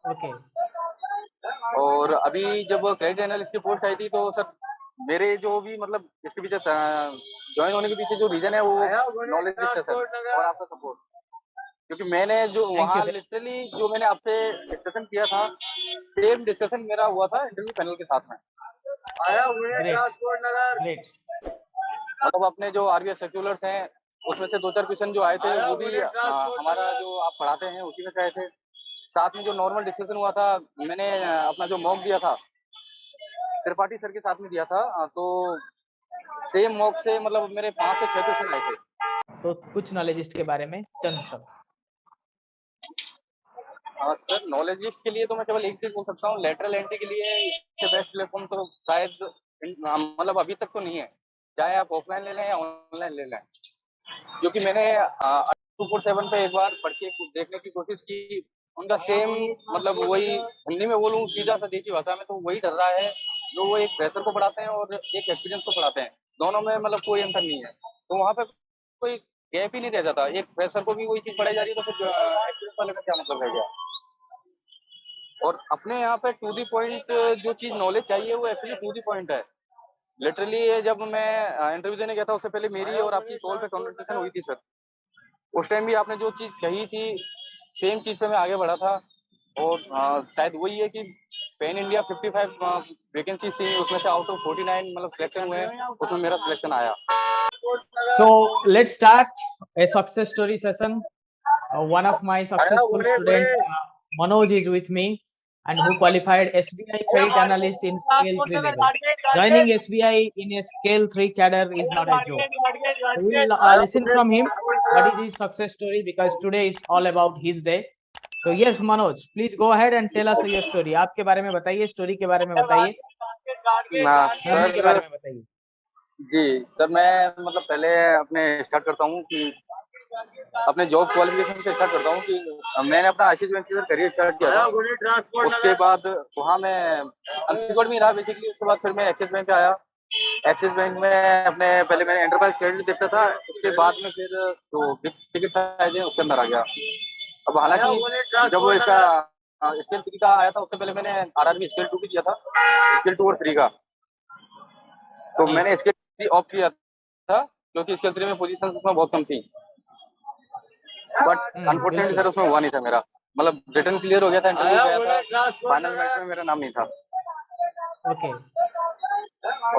Okay. और अभी जब क्रेडिट एनालिस्ट की पोस्ट आई थी तो सर मेरे जो भी मतलब इसके पीछे ज्वाइन होने के पीछे जो रीजन है वो नॉलेज है सर, और आपका सपोर्ट। क्योंकि मैंने जो थैंक यू। वहाँ लिटरली जो मैंने आपसे डिस्कशन किया था, सेम डिस्कशन मेरा हुआ था इंटरव्यू पैनल के साथ में। आया हुए ग्रेट। ट्रांसपोर्ट नगर। ग्रेट। मतलब अपने जो आरबीआई सर्कुलर्स हैं उसमें से दो चार क्वेश्चन जो आए थे वो भी हमारा जो आप पढ़ाते हैं उसी में से आए थे। साथ में जो नॉर्मल डिस्कशन हुआ था, मैंने अपना जो मॉक दिया था त्रिपाठी सर के साथ में दिया था, तो सेम मॉक से मतलब मेरे 5 से 6 क्वेश्चन आए थे। तो कुछ नॉलेजिस्ट के बारे में चंद सब। सर नॉलेजिस्ट के लिए तो मैं केवल एक चीज बोल सकता हूँ, लेटरल एंट्री के लिए इससे बेस्ट प्लेटफॉर्म तो शायद मतलब अभी तक तो नहीं है, चाहे आप ऑफलाइन ले लें या ऑनलाइन ले लें। क्योंकि मैंने 247 पे एक बार पढ़ के देखने की कोशिश की, उनका सेम मतलब वही हिंदी में बोलूँ सीधा सा देसी भाषा में तो वही डर रहा है जो वो एक फ्रेशर को पढ़ाते हैं और एक एक्सपीरियंस को पढ़ाते हैं, दोनों में मतलब कोई अंतर नहीं है। तो वहाँ पे कोई गैप ही नहीं रह जाता, एक फ्रेशर को भी वही चीज पढ़ाई जा रही है तो फिर एक्सपीरियंस वाले का क्या मतलब रह गया। और अपने यहाँ पे टू दी पॉइंट जो चीज नॉलेज चाहिए वो एक्चुअली टू दी पॉइंट है। लिटरली जब मैं इंटरव्यू देने गया था उससे पहले मेरी और आपकी कॉल पे कन्वर्सेशन हुई थी सर। उस टाइम भी आपने जो चीज कही थी सेम चीज पे मैं आगे बढ़ा था। और शायद वही है कि पैन इंडिया 55 वैकेंसीज थी, उसमें से आउट ऑफ 49 मतलब सिलेक्शन हुए, उसमें मेरा सिलेक्शन आया। So let's start a success story session. One of my successful student, Manoj, is with me, and who qualified SBI credit analyst in scale 3 level. Joining SBI in a scale 3 cadre is not a joke. So we'll listen from him what is his success story, because today is all about his day. So yes, Manoj, please go ahead and tell us your story. आपके बारे में बताइए, story के बारे में बताइए, journey के बारे सर में बताइए। जी सर, मैं मतलब पहले अपने स्टार्ट करता हूँ कि अपने जॉब क्वालिफिकेशन से स्टार्ट करता हूँ कि मैंने अपना आईसीआईसी बैंक से करियर स्टार्ट किया था। उसके बाद वहाँ मैं अनसिक्योर्ड में रहा बेसिकली। उसके बाद फिर मैं एक्सिस बैंक पे आया। एक्सिस बैंक में अपने पहले मैंने एंटरप्राइज क्रेडिट देखता था, उसके बाद में फिर जो बिग टिकट साइज है उसके अंदर आ गया। अब हालांकि जब वो इसका स्केल 3 का आया था उससे पहले मैंने आरआरबी स्केल 2 भी दिया था, स्केल 2 और 3 का। तो जी। मैंने स्केल 3 ऑफ किया था क्योंकि स्केल 3 में पोजीशन उसमें बहुत कम थी। बट अनफॉर्चुनेटली बिल्कुल। सर उसमें हुआ नहीं था मेरा, मतलब रिटर्न क्लियर हो गया था, इंटरव्यू गया था, फाइनल मैच में मेरा नाम नहीं था। ओके।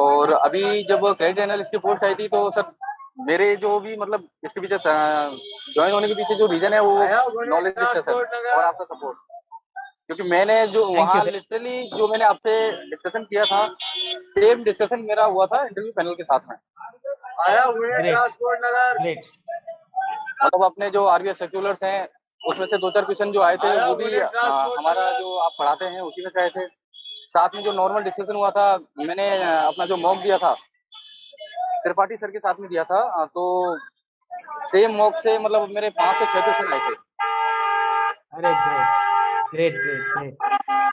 और अभी जब क्रेडिट एनालिस्ट की पोस्ट आई थी तो सर मेरे जो भी मतलब इसके पीछे ज्वाइन होने के पीछे जो रीजन है वो नॉलेज है सर, और आपका सपोर्ट। क्योंकि मैंने जो थैंक यू। वहाँ लिटरली जो मैंने आपसे डिस्कशन किया था सेम डिस्कशन मेरा हुआ था इंटरव्यू पैनल के साथ में। आया हुए ग्रेट। ट्रांसपोर्ट नगर। ग्रेट। मतलब अपने जो आरबीआई सर्कुलर्स हैं उसमें से दो चार क्वेश्चन जो आए थे वो भी हमारा जो आप पढ़ाते हैं उसी में से आए थे। साथ में जो नॉर्मल डिस्कशन हुआ था, मैंने अपना जो मॉक दिया था त्रिपाठी सर के साथ में दिया था, तो सेम मॉक से मतलब मेरे 5 से 6 क्वेश्चन आए थे। अरे ग्रेट। Great great great.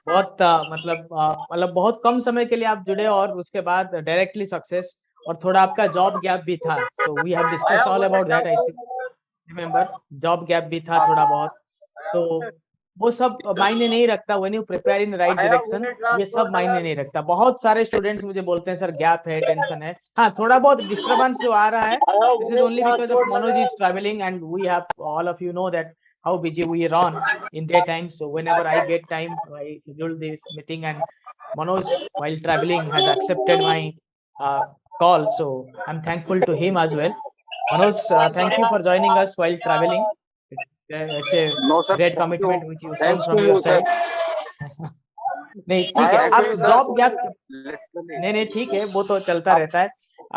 बहुत मतलब बहुत कम समय के लिए आप जुड़े और उसके बाद डायरेक्टली सक्सेस, और थोड़ा आपका जॉब गैप भी था। So we have discussed all about that. I still remember job gap भी था थोड़ा बहुत। तो वो सब मायने नहीं रखता, when you prepare in right direction, ये सब मायने नहीं रखता। बहुत सारे स्टूडेंट्स मुझे बोलते हैं सर गैप है, टेंशन है। हाँ, थोड़ा बहुत डिस्टर्बेंस जो आ रहा है, this is only because of Manoj is travelling, and we have all of you know that how busy we run in daytime. So whenever I get time, I schedule this meeting, and Manoj, while traveling, has accepted my uh, call. So I'm thankful to him as well. Manoj, thank you for joining us while traveling. It's a no sir, great thank you. commitment which you shown thanks to from your you sir. side. नहीं ठीक है, thank आप you job sir. Gap, literally नहीं नहीं ठीक है, वो तो चलता आप रहता है।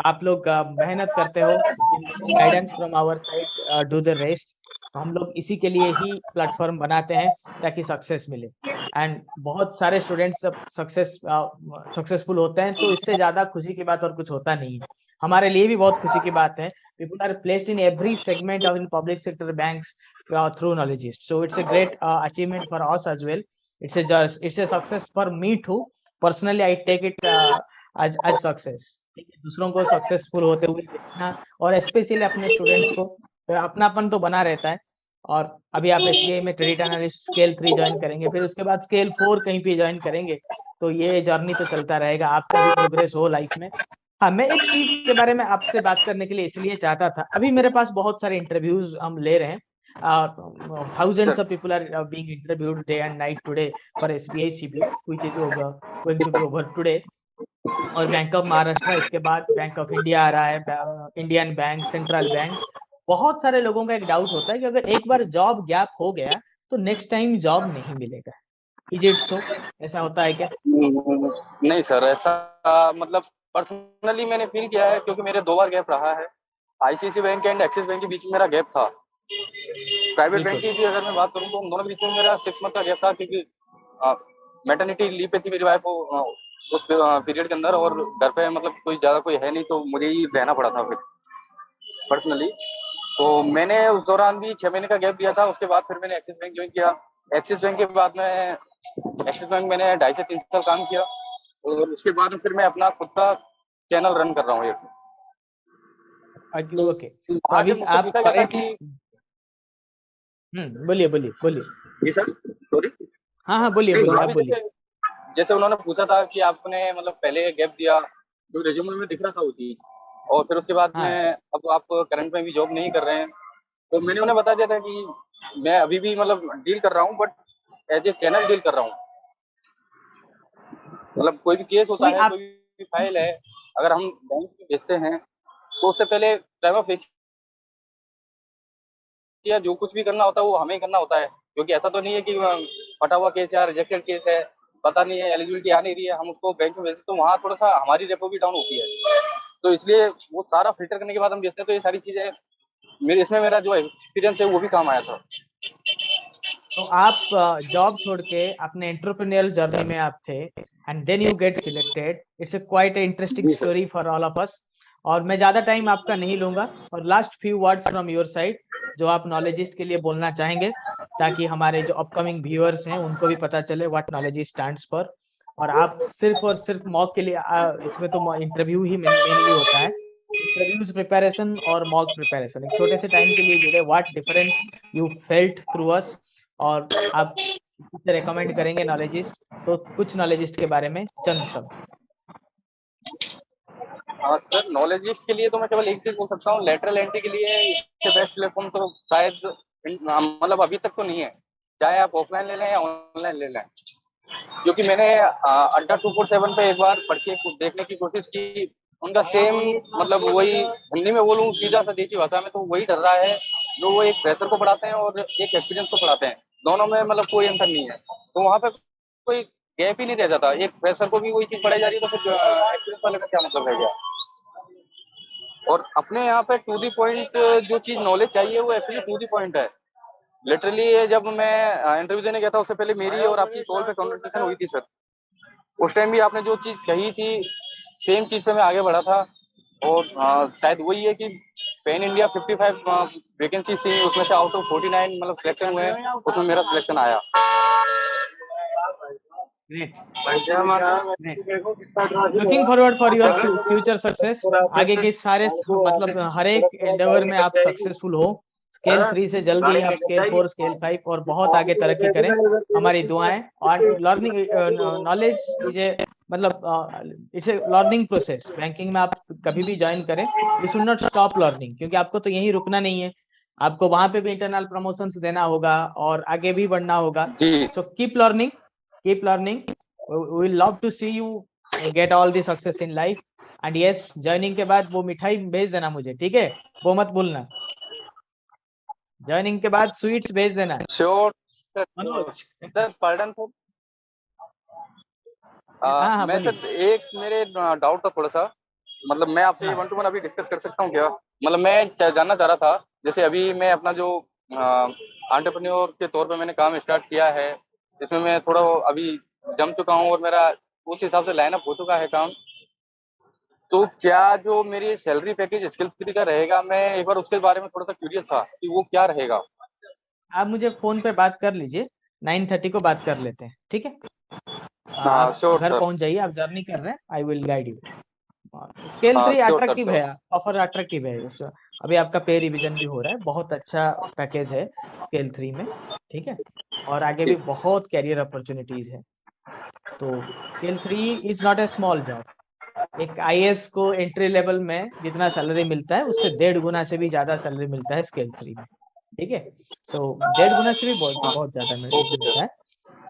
आप लोग मेहनत करते हो, guidance from our side, do the rest. हम लोग इसी के लिए ही प्लेटफॉर्म बनाते हैं ताकि सक्सेस मिले, एंड बहुत सारे स्टूडेंट्स सक्सेसफुल होते हैं, तो इससे ज्यादा खुशी की बात और कुछ होता नहीं है। हमारे लिए भी बहुत खुशी की बात है। People are placed in every segment of in public sector banks through Knowledgeist. So it's a great achievement for us as well. It's a success for me too. Personally, I take it as success. ठीक है, दूसरों को successful होते हुए देखना, और specially अपने students को अपनापन तो बना रहता है। और अभी आप एसबीआई में क्रेडिट एनालिस्ट स्केल 3 ज्वाइन करेंगे, फिर उसके बाद स्केल 4 कहीं पे ज्वाइन करेंगे, तो ये जर्नी तो चलता रहेगा, आपका भी प्रोग्रेस हो लाइफ में। हाँ, मैं एक चीज के बारे में आपसे बात करने के लिए इसलिए चाहता था, अभी मेरे पास बहुत सारे इंटरव्यूज हम ले रहे हैं, thousands of people are being interviewed day and night today for SBI CBO, which is going to be over today, और बैंक ऑफ महाराष्ट्र, इसके बाद बैंक ऑफ इंडिया आ रहा है, इंडियन बैंक, सेंट्रल बैंक। बहुत सारे लोगों का एक डाउट होता है कि अगर एक बार जॉब गैप हो गया तो नेक्स्ट टाइम जॉब नहीं मिलेगा। Is it so? ऐसा होता है क्या? नहीं सर, ऐसा मतलब पर्सनली मैंने फील किया है, क्योंकि मेरे 2 बार गैप रहा है। ICICI bank and Axis bank के बीच में मेरा गैप था। प्राइवेट बैंक बिल्कुल। की भी अगर मैं बात करूं तो उन दोनों के बीच में मेरा 6 मंथ का गैप था, क्योंकि मैटरनिटी लीव पे थी मेरी वाइफ उस पीरियड के अंदर, और घर पे मतलब कोई है नहीं, तो मुझे ही रहना पड़ा था फिर पर्सनली। तो मैंने उस दौरान भी 6 महीने का गैप दिया था। उसके बाद फिर मैंने एक्सिस बैंक ज्वाइन किया। एक्सिस बैंक के बाद में एक्सिस बैंक मैंने 2.5 से 3 साल काम किया, और उसके बाद फिर मैं अपना खुद का चैनल रन कर रहा हूँ एक। तो ओके, तो आज अभी जब मुझसे आप पूछा गया था करेंटली, कि बोलिए बोलिए बोलिए। जी सर, सॉरी। हाँ हाँ, बोलिए नहीं, बोलिए, वहाँ आप भी बोलिए। जैसे जैसे उन्होंने पूछा था कि आपने मतलब पहले गैप दिया, तो रेज्यूमे में दिख रहा था वो चीज, और फिर उसके बाद हाँ, में अब आप करंट में भी जॉब नहीं कर रहे हैं, तो मैंने उन्हें बता दिया था कि मैं अभी भी मतलब डील कर रहा हूँ, but as a channel deal कर रहा हूँ। मतलब कोई भी केस होता कोई है, आप, कोई भी फाइल है, अगर हम बैंक में भेजते हैं तो उससे पहले प्राइमा फेसी या जो कुछ भी करना होता है वो हमें ही करना होता है, क्योंकि ऐसा तो नहीं है कि फटा हुआ केस या रिजेक्टेड केस है, पता नहीं है, एलिजिबिलिटी आ नहीं रही है, हम उसको बैंक में भेजते तो वहाँ थोड़ा सा हमारी रेपो भी डाउन होती है। तो इसलिए वो सारा फिल्टर करने के बाद हम भेजते हैं, तो ये सारी चीजें मेरा जो एक्सपीरियंस है वो भी काम आया था। तो आप जॉब छोड़ के अपने एंटरप्रेन्योरियल जर्नी में आप थे, and then you get selected. It's quite interesting जी sir. Story for all of us. और मैं ज्यादा टाइम आपका नहीं लूंगा, और last few words from your side जो आप नॉलेजिस्ट के लिए बोलना चाहेंगे, ताकि हमारे जो अपकमिंग व्यूअर्स हैं उनको भी पता चले व्हाट नॉलेजिस्ट स्टैंड्स फॉर। और आप सिर्फ और सिर्फ मॉक के लिए इसमें तो इंटरव्यू ही मेनली होता है, इंटरव्यूज प्रिपरेशन और मॉक प्रिपरेशन, एक छोटे से टाइम के लिए जुड़े, what difference you felt through us, और आप किसे रेकमेंड करेंगे नॉलेजिस्ट, तो कुछ नॉलेजिस्ट के बारे में चंद शब्द। हाँ सर, नॉलेजिस्ट के लिए तो मैं केवल एक चीज बोल सकता हूँ, लेटरल एंट्री के लिए इससे बेस्ट प्लेटफॉर्म तो शायद मतलब अभी तक तो नहीं है, चाहे आप ऑफलाइन ले लें या ऑनलाइन ले लें। क्योंकि मैंने अड्डा 247 पे एक बार पढ़ के देखने की कोशिश की, उनका सेम मतलब वही, हिंदी में बोलूँ सीधा सा देसी भाषा में, तो वही डर रहा है जो वो एक फ्रेशर को पढ़ाते हैं और एक एक्सपीरियंस को पढ़ाते हैं, दोनों में मतलब कोई अंतर नहीं है। तो वहाँ पे कोई गैप ही नहीं रह जाता, एक फ्रेशर को भी वही चीज पढ़ाई जा रही है, तो फिर एक्सपीरियंस वाले का क्या मतलब रह गया। और अपने यहाँ पे टू दी पॉइंट जो चीज नॉलेज चाहिए वो एक्चुअली टू दी पॉइंट है। लिटरली जब मैं इंटरव्यू देने गया था उससे पहले मेरी और आपकी कॉल पे कन्वर्सेशन हुई थी सर, उस टाइम भी आपने जो चीज कही थी सेम चीज पे मैं आगे बढ़ा था। और शायद वही है कि पैन इंडिया 55 वैकेंसी थी, उसमें से आउट ऑफ 49 मतलब सिलेक्शन हुए, उसमें मेरा सिलेक्शन आया। Great, looking forward for your future success. आगे के सारे मतलब हर एक एंडेवर में आप सक्सेसफुल हो, स्केल 3 से जल्दी आप स्केल 4, स्केल 5 और बहुत आगे तरक्की करें, हमारी दुआएं। और लर्निंग नॉलेज इज ए मतलब it's a learning process. Banking में आप कभी भी ज्वाइन करें, you should not stop learning, क्योंकि आपको तो यहीं रुकना नहीं है, आपको वहां पे भी इंटरनल प्रमोशंस देना होगा और आगे भी बढ़ना होगा। जी so keep learning, keep learning. we will love to see you get all the success in life, and yes, joining के बाद वो मिठाई भेज देना मुझे, ठीक है? वो मत भूलना, ज्वाइनिंग के बाद स्वीट्स भेज देना। Sure Manoj. Sir, pardon sir. हाँ हाँ, मैं बोलिए। सर एक मेरे डाउट था थोड़ा सा, मतलब मैं आपसे हाँ 1 to 1 अभी डिस्कस कर सकता हूँ क्या? मतलब मैं जानना चाह रहा था, जैसे अभी मैं अपना जो एंटरप्रेन्योर के तौर पे मैंने काम स्टार्ट किया है, जिसमें मैं थोड़ा अभी जम चुका हूँ और मेरा उस हिसाब से लाइन अप हो चुका है काम। तो क्या जो मेरी सैलरी पैकेज स्किल 3 का रहेगा, मैं एक बार उसके बारे में थोड़ा सा क्यूरियस था कि वो क्या रहेगा। आप मुझे फोन पे बात कर लीजिए, 9:30 को बात कर लेते हैं, ठीक है? हाँ आप श्योर घर सर। पहुंच जाइए, आप जर्नी कर रहे हैं, I will guide you. Scale हाँ 3 श्योर सर, अट्रैक्टिव श्योर। है, ऑफर अट्रैक्टिव है, अभी आपका पे रिवीजन भी हो रहा है, बहुत अच्छा पैकेज है स्केल 3 में, ठीक है, और आगे भी बहुत कैरियर अपॉर्चुनिटीज है। तो scale 3 is not a small job. एक आईएएस को एंट्री लेवल में जितना सैलरी मिलता है उससे 1.5 गुना से भी ज्यादा सैलरी मिलता है स्केल 3 में, ठीक है। सो 1.5 गुना से भी बहुत ज्यादा मिलता है।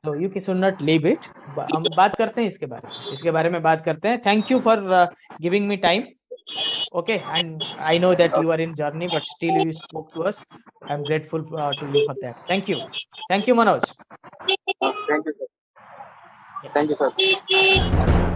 तो you should not leave it. हम बात करते हैं इसके बारे में बात करते हैं। Thank you for giving me time. Okay, and I know that you are in journey, but still you spoke to us. I'm grateful to you for that. Thank you, Manoj. Thank you, sir. Thank you, sir.